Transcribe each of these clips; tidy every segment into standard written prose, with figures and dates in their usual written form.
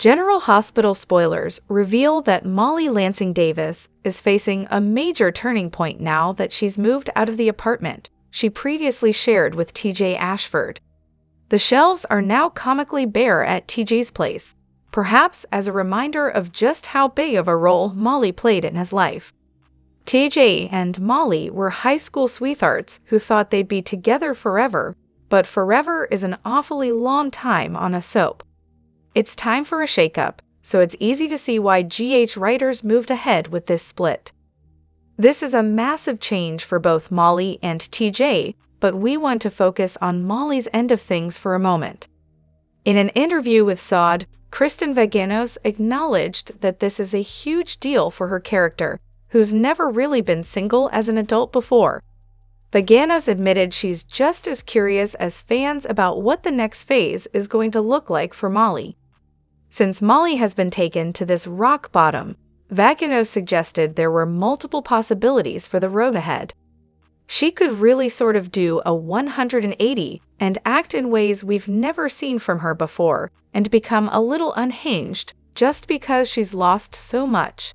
General Hospital spoilers reveal that Molly Lansing Davis is facing a major turning point now that she's moved out of the apartment she previously shared with TJ Ashford. The shelves are now comically bare at TJ's place, perhaps as a reminder of just how big of a role Molly played in his life. TJ and Molly were high school sweethearts who thought they'd be together forever, but forever is an awfully long time on a soap. It's time for a shakeup, so it's easy to see why GH writers moved ahead with this split. This is a massive change for both Molly and TJ, but we want to focus on Molly's end of things for a moment. In an interview with SOD, Kristen Vaganos acknowledged that this is a huge deal for her character, who's never really been single as an adult before. Vaganos admitted she's just as curious as fans about what the next phase is going to look like for Molly. Since Molly has been taken to this rock bottom, Vaganos suggested there were multiple possibilities for the road ahead. She could really sort of do a 180 and act in ways we've never seen from her before and become a little unhinged just because she's lost so much.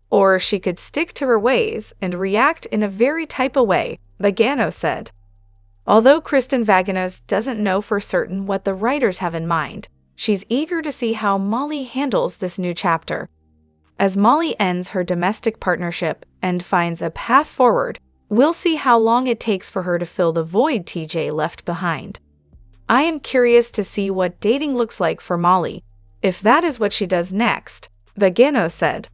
Or she could stick to her ways and react in a very type of way, Vaganos said. Although Kristen Vaganos doesn't know for certain what the writers have in mind, she's eager to see how Molly handles this new chapter. As Molly ends her domestic partnership and finds a path forward, we'll see how long it takes for her to fill the void TJ left behind. I am curious to see what dating looks like for Molly, if that is what she does next, Vaganos said.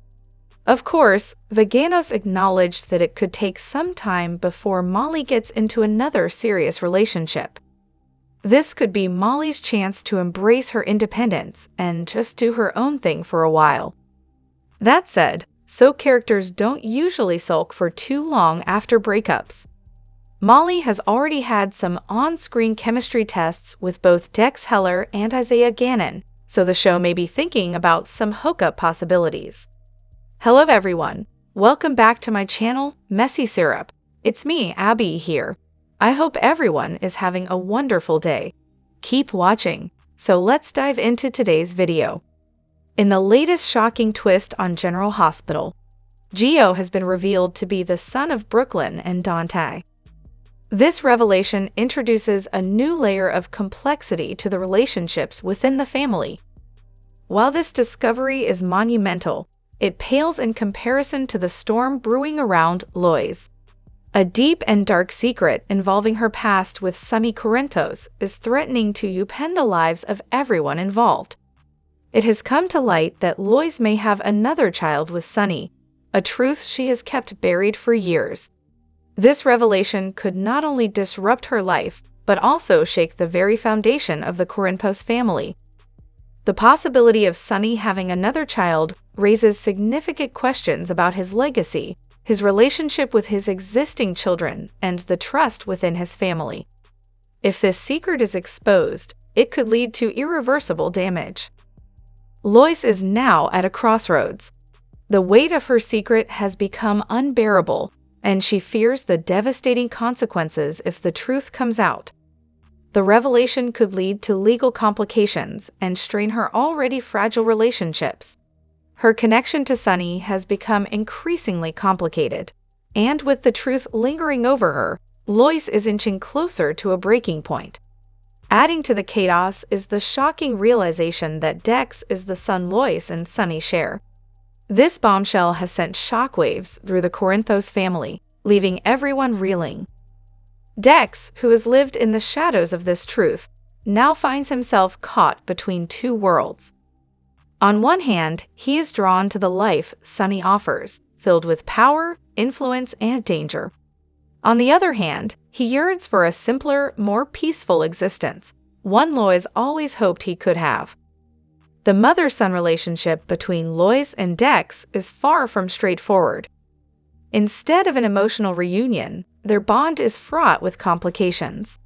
Of course, Vaganos acknowledged that it could take some time before Molly gets into another serious relationship. This could be Molly's chance to embrace her independence and just do her own thing for a while. That said, so characters don't usually sulk for too long after breakups. Molly has already had some on-screen chemistry tests with both Dexs Heller and Isaiah Gannon, so the show may be thinking about some hookup possibilities. Hello everyone, welcome back to my channel, Messy Syrup. It's me, Abby, here. I hope everyone is having a wonderful day. Keep watching, so let's dive into today's video. In the latest shocking twist on General Hospital, Gio has been revealed to be the son of Brooklyn and Dante. This revelation introduces a new layer of complexity to the relationships within the family. While this discovery is monumental, it pales in comparison to the storm brewing around Lois. A deep and dark secret involving her past with Sonny Corinthos is threatening to upend the lives of everyone involved. It has come to light that Lois may have another child with Sonny, a truth she has kept buried for years. This revelation could not only disrupt her life, but also shake the very foundation of the Corinthos family. The possibility of Sonny having another child raises significant questions about his legacy, his relationship with his existing children, and the trust within his family. If this secret is exposed, it could lead to irreversible damage. Lois is now at a crossroads. The weight of her secret has become unbearable, and she fears the devastating consequences if the truth comes out. The revelation could lead to legal complications and strain her already fragile relationships. Her connection to Sonny has become increasingly complicated, and with the truth lingering over her, Lois is inching closer to a breaking point. Adding to the chaos is the shocking realization that Dexs is the son Lois and Sonny share. This bombshell has sent shockwaves through the Corinthos family, leaving everyone reeling. Dexs, who has lived in the shadows of this truth, now finds himself caught between two worlds. On one hand, he is drawn to the life Sonny offers, filled with power, influence, and danger. On the other hand, he yearns for a simpler, more peaceful existence, one Lois always hoped he could have. The mother-son relationship between Lois and Dexs is far from straightforward. Instead of an emotional reunion, their bond is fraught with complications.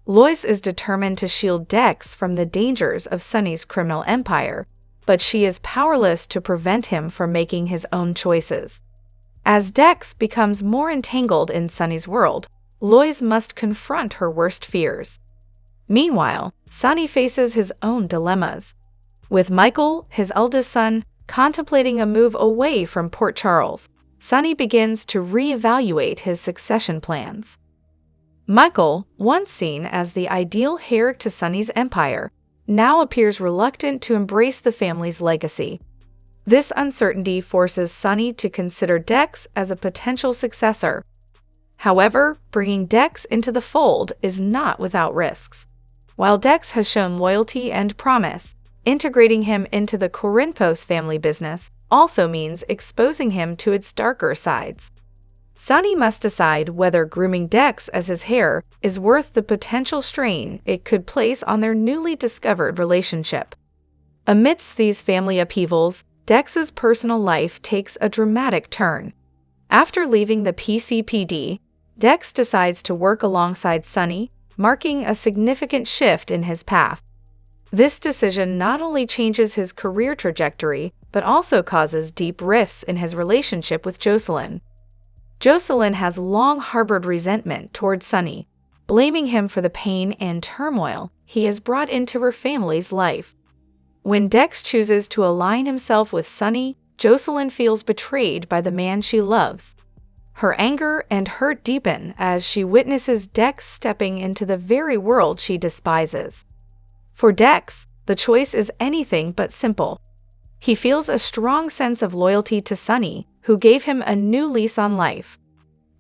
Lois is determined to shield Dexs from the dangers of Sonny's criminal empire, but she is powerless to prevent him from making his own choices. As Dexs becomes more entangled in Sonny's world, Lois must confront her worst fears. Meanwhile, Sonny faces his own dilemmas. With Michael, his eldest son, contemplating a move away from Port Charles, Sonny begins to reevaluate his succession plans. Michael, once seen as the ideal heir to Sonny's empire, now appears reluctant to embrace the family's legacy. This uncertainty forces Sonny to consider Dexs as a potential successor. However, bringing Dexs into the fold is not without risks. While Dexs has shown loyalty and promise, integrating him into the Corinthos family business also means exposing him to its darker sides. Sonny must decide whether grooming Dexs as his heir is worth the potential strain it could place on their newly discovered relationship. Amidst these family upheavals, Dex's personal life takes a dramatic turn. After leaving the PCPD, Dexs decides to work alongside Sonny, marking a significant shift in his path. This decision not only changes his career trajectory, but also causes deep rifts in his relationship with Jocelyn. Jocelyn has long harbored resentment towards Sonny, blaming him for the pain and turmoil he has brought into her family's life. When Dexs chooses to align himself with Sonny, Jocelyn feels betrayed by the man she loves. Her anger and hurt deepen as she witnesses Dexs stepping into the very world she despises. For Dexs, the choice is anything but simple. He feels a strong sense of loyalty to Sonny, who gave him a new lease on life.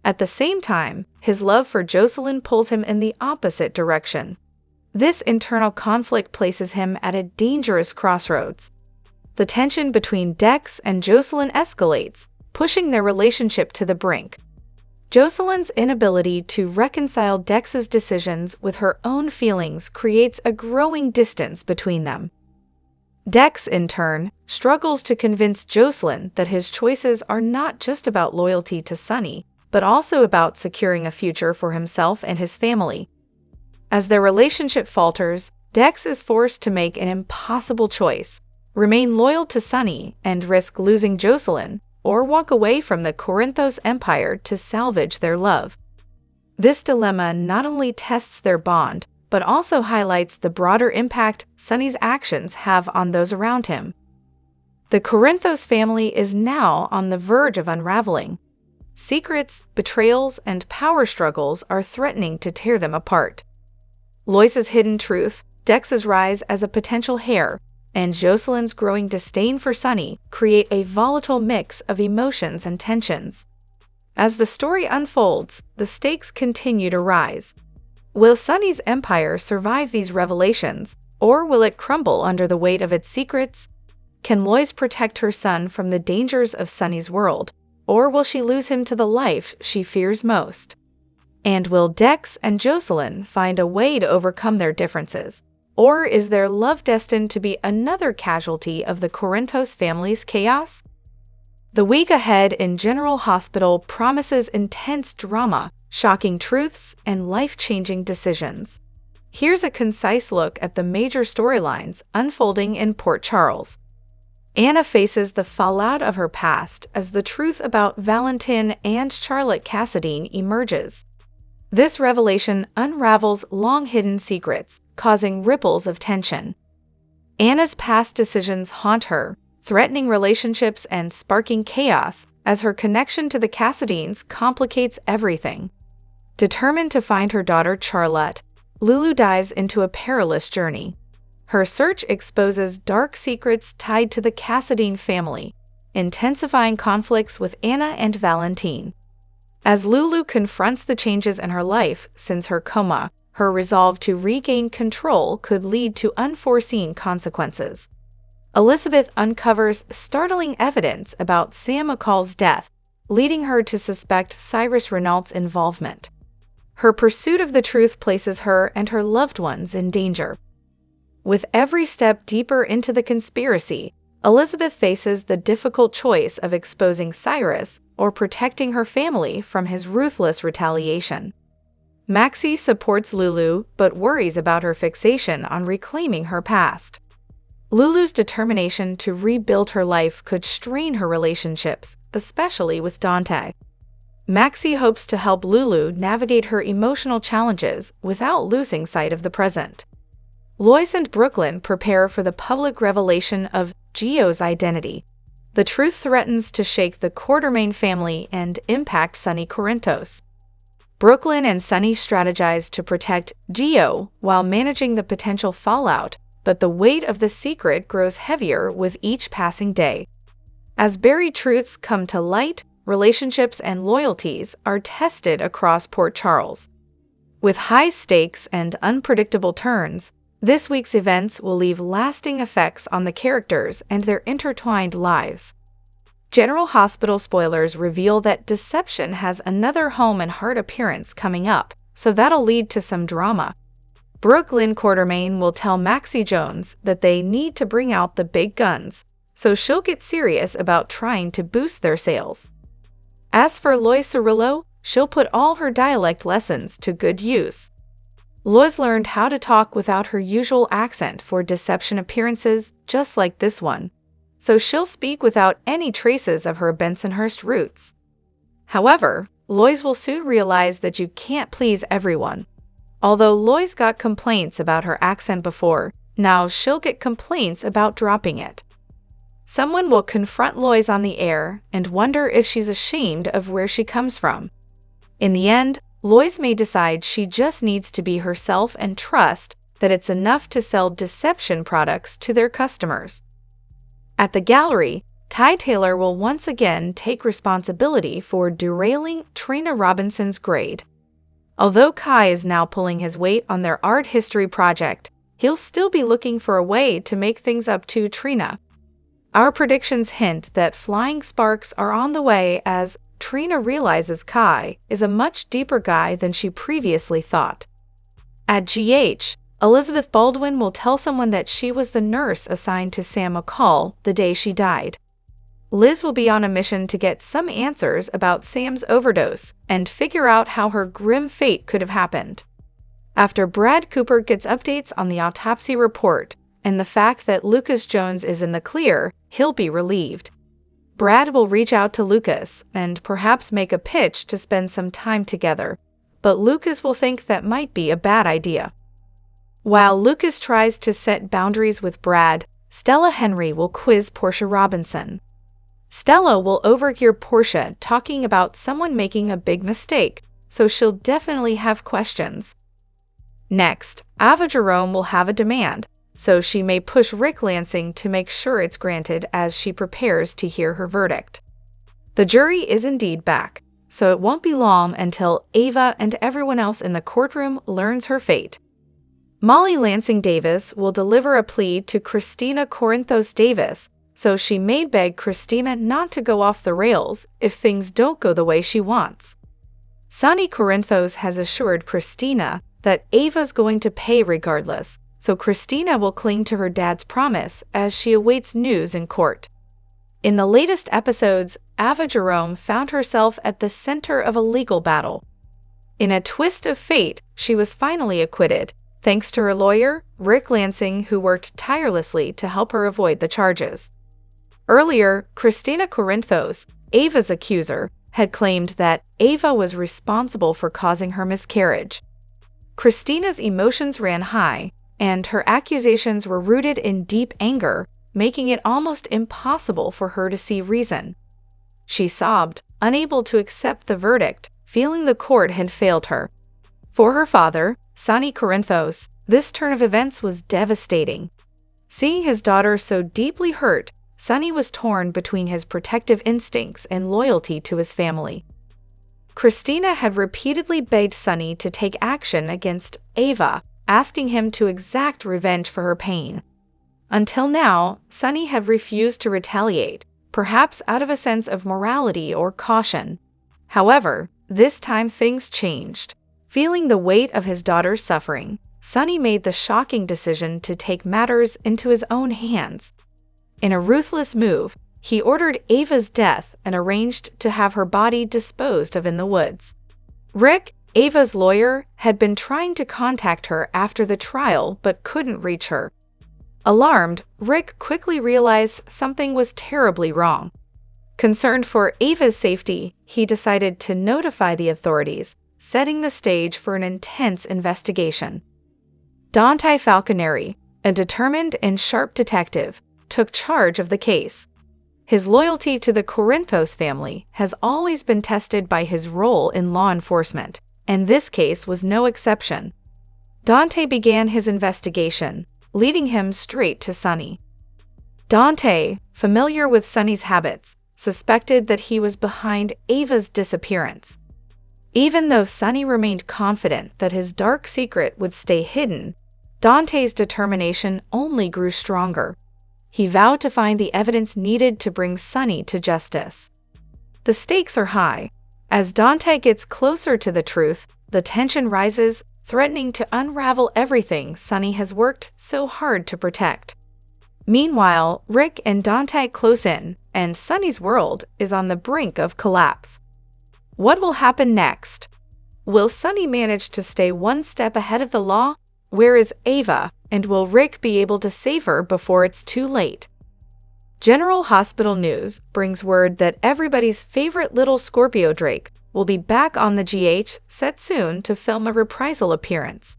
At the same time, his love for Jocelyn pulls him in the opposite direction. This internal conflict places him at a dangerous crossroads. The tension between Dexs and Jocelyn escalates, pushing their relationship to the brink. Jocelyn's inability to reconcile Dex's decisions with her own feelings creates a growing distance between them. Dexs, in turn, struggles to convince Jocelyn that his choices are not just about loyalty to Sonny, but also about securing a future for himself and his family. As their relationship falters, Dexs is forced to make an impossible choice: remain loyal to Sonny and risk losing Jocelyn, or walk away from the Corinthos empire to salvage their love. This dilemma not only tests their bond, but also highlights the broader impact Sonny's actions have on those around him. The Corinthos family is now on the verge of unraveling. Secrets, betrayals, and power struggles are threatening to tear them apart. Lois's hidden truth, Dex's rise as a potential heir, and Jocelyn's growing disdain for Sonny create a volatile mix of emotions and tensions. As the story unfolds, the stakes continue to rise. Will Sonny's empire survive these revelations, or will it crumble under the weight of its secrets? Can Lois protect her son from the dangers of Sonny's world, or will she lose him to the life she fears most? And will Dexs and Jocelyn find a way to overcome their differences? Or is their love destined to be another casualty of the Corinthos family's chaos? The week ahead in General Hospital promises intense drama, shocking truths, and life-changing decisions. Here's a concise look at the major storylines unfolding in Port Charles. Anna faces the fallout of her past as the truth about Valentin and Charlotte Cassadine emerges. This revelation unravels long-hidden secrets, causing ripples of tension. Anna's past decisions haunt her, threatening relationships and sparking chaos as her connection to the Cassadines complicates everything. Determined to find her daughter Charlotte, Lulu dives into a perilous journey. Her search exposes dark secrets tied to the Cassadine family, intensifying conflicts with Anna and Valentin. As Lulu confronts the changes in her life since her coma, her resolve to regain control could lead to unforeseen consequences. Elizabeth uncovers startling evidence about Sam McCall's death, leading her to suspect Cyrus Renault's involvement. Her pursuit of the truth places her and her loved ones in danger. With every step deeper into the conspiracy, Elizabeth faces the difficult choice of exposing Cyrus or protecting her family from his ruthless retaliation. Maxie supports Lulu but worries about her fixation on reclaiming her past. Lulu's determination to rebuild her life could strain her relationships, especially with Dante. Maxie hopes to help Lulu navigate her emotional challenges without losing sight of the present. Lois and Brooklyn prepare for the public revelation of Gio's identity. The truth threatens to shake the Quartermain family and impact Sonny Corinthos. Brooklyn and Sonny strategize to protect Gio while managing the potential fallout, but the weight of the secret grows heavier with each passing day. As buried truths come to light, relationships and loyalties are tested across Port Charles. With high stakes and unpredictable turns, this week's events will leave lasting effects on the characters and their intertwined lives. General Hospital spoilers reveal that Deception has another home and heart appearance coming up, so that'll lead to some drama. Brooklyn Quartermain will tell Maxie Jones that they need to bring out the big guns, so she'll get serious about trying to boost their sales. As for Lois Cirillo, she'll put all her dialect lessons to good use. Lois learned how to talk without her usual accent for Deception appearances just like this one, so she'll speak without any traces of her Bensonhurst roots. However, Lois will soon realize that you can't please everyone. Although Lois got complaints about her accent before, now she'll get complaints about dropping it. Someone will confront Lois on the air and wonder if she's ashamed of where she comes from. In the end, Lois may decide she just needs to be herself and trust that it's enough to sell Deception products to their customers. At the gallery, Kai Taylor will once again take responsibility for derailing Trina Robinson's grade. Although Kai is now pulling his weight on their art history project, he'll still be looking for a way to make things up to Trina. Our predictions hint that flying sparks are on the way as Trina realizes Kai is a much deeper guy than she previously thought. At GH, Elizabeth Baldwin will tell someone that she was the nurse assigned to Sam McCall the day she died. Liz will be on a mission to get some answers about Sam's overdose and figure out how her grim fate could have happened. After Brad Cooper gets updates on the autopsy report and the fact that Lucas Jones is in the clear, he'll be relieved. Brad will reach out to Lucas and perhaps make a pitch to spend some time together, but Lucas will think that might be a bad idea. While Lucas tries to set boundaries with Brad, Stella Henry will quiz Portia Robinson. Stella will overhear Portia talking about someone making a big mistake, so she'll definitely have questions. Next, Ava Jerome will have a demand, so she may push Rick Lansing to make sure it's granted as she prepares to hear her verdict. The jury is indeed back, so it won't be long until Ava and everyone else in the courtroom learns her fate. Molly Lansing Davis will deliver a plea to Christina Corinthos Davis, so she may beg Christina not to go off the rails if things don't go the way she wants. Sonny Corinthos has assured Christina that Ava's going to pay regardless, so Christina will cling to her dad's promise as she awaits news in court. In the latest episodes, Ava Jerome found herself at the center of a legal battle. In a twist of fate, she was finally acquitted, thanks to her lawyer, Rick Lansing, who worked tirelessly to help her avoid the charges. Earlier, Christina Corinthos, Ava's accuser, had claimed that Ava was responsible for causing her miscarriage. Christina's emotions ran high, and her accusations were rooted in deep anger, making it almost impossible for her to see reason. She sobbed, unable to accept the verdict, feeling the court had failed her. For her father, Sonny Corinthos, this turn of events was devastating. Seeing his daughter so deeply hurt, Sonny was torn between his protective instincts and loyalty to his family. Christina had repeatedly begged Sonny to take action against Ava, asking him to exact revenge for her pain. Until now, Sonny had refused to retaliate, perhaps out of a sense of morality or caution. However, this time things changed. Feeling the weight of his daughter's suffering, Sonny made the shocking decision to take matters into his own hands. In a ruthless move, he ordered Ava's death and arranged to have her body disposed of in the woods. Rick, Ava's lawyer, had been trying to contact her after the trial but couldn't reach her. Alarmed, Rick quickly realized something was terribly wrong. Concerned for Ava's safety, he decided to notify the authorities, setting the stage for an intense investigation. Dante Falconeri, a determined and sharp detective, took charge of the case. His loyalty to the Corinthos family has always been tested by his role in law enforcement, and this case was no exception. Dante began his investigation, leading him straight to Sonny. Dante, familiar with Sonny's habits, suspected that he was behind Ava's disappearance. Even though Sonny remained confident that his dark secret would stay hidden, Dante's determination only grew stronger. He vowed to find the evidence needed to bring Sonny to justice. The stakes are high. As Dante gets closer to the truth, the tension rises, threatening to unravel everything Sonny has worked so hard to protect. Meanwhile, Rick and Dante close in, and Sonny's world is on the brink of collapse. What will happen next? Will Sonny manage to stay one step ahead of the law? Where is Ava, and will Rick be able to save her before it's too late? General Hospital News brings word that everybody's favorite little Scorpio Drake will be back on the GH set soon to film a reprisal appearance.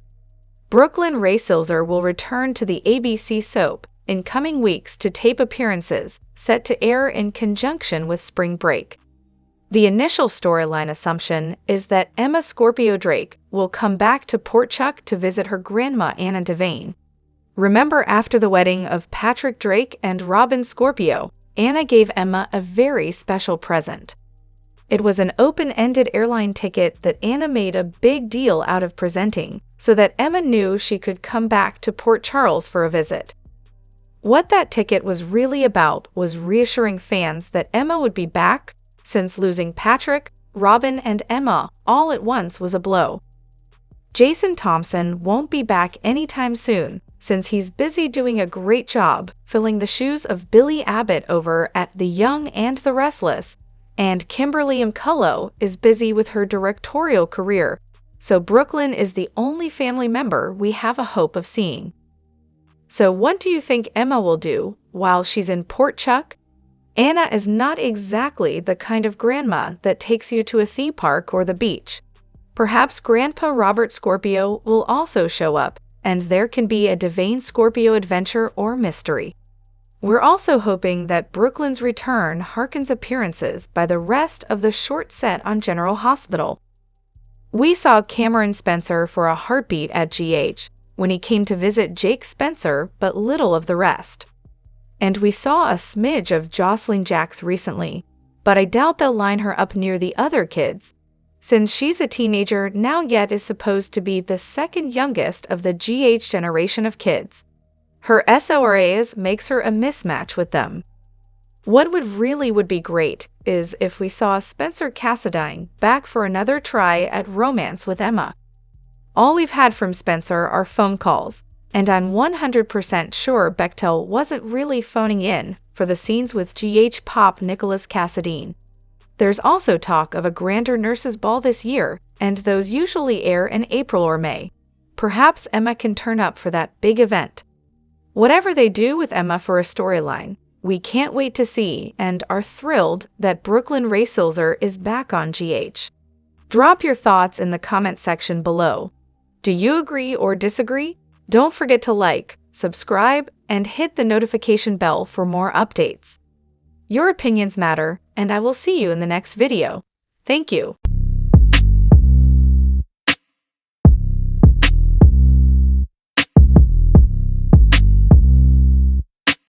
Brooklyn Raysilzer will return to the ABC soap in coming weeks to tape appearances set to air in conjunction with spring break. The initial storyline assumption is that Emma Scorpio Drake will come back to Port Chuck to visit her grandma Anna Devane. Remember, after the wedding of Patrick Drake and Robin Scorpio, Anna gave Emma a very special present. It was an open-ended airline ticket that Anna made a big deal out of presenting, so that Emma knew she could come back to Port Charles for a visit. What that ticket was really about was reassuring fans that Emma would be back, since losing Patrick, Robin, and Emma all at once was a blow. Jason Thompson won't be back anytime soon, since he's busy doing a great job filling the shoes of Billy Abbott over at The Young and the Restless, and Kimberly McCullough is busy with her directorial career, so Brooklyn is the only family member we have a hope of seeing. So what do you think Emma will do while she's in Port Chuck? Anna is not exactly the kind of grandma that takes you to a theme park or the beach. Perhaps Grandpa Robert Scorpio will also show up, and there can be a Devane Scorpio adventure or mystery. We're also hoping that Brooklyn's return harkens appearances by the rest of the short set on General Hospital. We saw Cameron Spencer for a heartbeat at GH when he came to visit Jake Spencer, but little of the rest. And we saw a smidge of Jocelyn Jacks recently, but I doubt they'll line her up near the other kids, since she's a teenager now yet is supposed to be the second youngest of the GH generation of kids. Her SORAs makes her a mismatch with them. What would be great is if we saw Spencer Cassadine back for another try at romance with Emma. All we've had from Spencer are phone calls, and I'm 100% sure Bechtel wasn't really phoning in for the scenes with GH pop Nicholas Cassadine. There's also talk of a grander nurses' ball this year, and those usually air in April or May. Perhaps Emma can turn up for that big event. Whatever they do with Emma for a storyline, we can't wait to see and are thrilled that Brooklyn Raysilzer is back on GH. Drop your thoughts in the comment section below. Do you agree or disagree? Don't forget to like, subscribe, and hit the notification bell for more updates. Your opinions matter, and I will see you in the next video. Thank you.